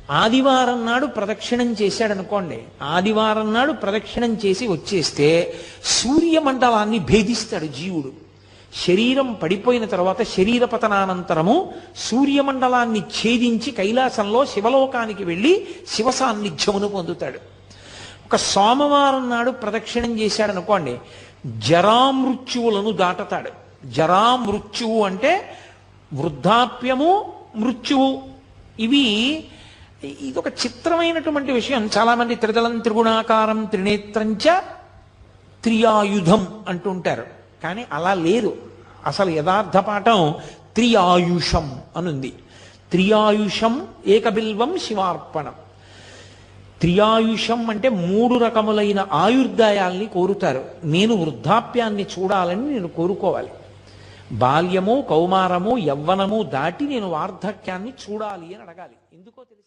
ఆదివారం నాడు ప్రదక్షిణం చేశాడనుకోండి, ఆదివారం నాడు ప్రదక్షిణం చేసి వచ్చేస్తే సూర్యమండలాన్ని భేదిస్తాడు జీవుడు. శరీరం పడిపోయిన తర్వాత శరీర పతనానంతరము సూర్యమండలాన్ని ఛేదించి కైలాసంలో శివలోకానికి వెళ్ళి శివ సాన్నిధ్యమును పొందుతాడు. ఒక సోమవారం నాడు ప్రదక్షిణం చేశాడనుకోండి, జరామృత్యువులను దాటతాడు. జరామృత్యువు అంటే వృద్ధాప్యము, మృత్యువు. ఇదొక చిత్రమైనటువంటి విషయం. చాలామంది త్రిదళం త్రిగుణాకారం త్రినేత్రంచ త్రియాయుధం అంటుంటారు, కానీ అలా లేదు. అసలు యథార్థ పాఠం త్రియాయుషం అనుంది. త్రియాయుషం ఏకబిల్వం శివార్పణం. త్రియాయుషం అంటే 3 రకములైన ఆయుర్దాయాల్ని కోరుతారు. నేను వృద్ధాప్యాన్ని చూడాలని నేను కోరుకోవాలి. బాల్యము, కౌమారము, యవ్వనము దాటి నేను వార్ధక్యాన్ని చూడాలి అని అడగాలి. ఎందుకో తెలుసు.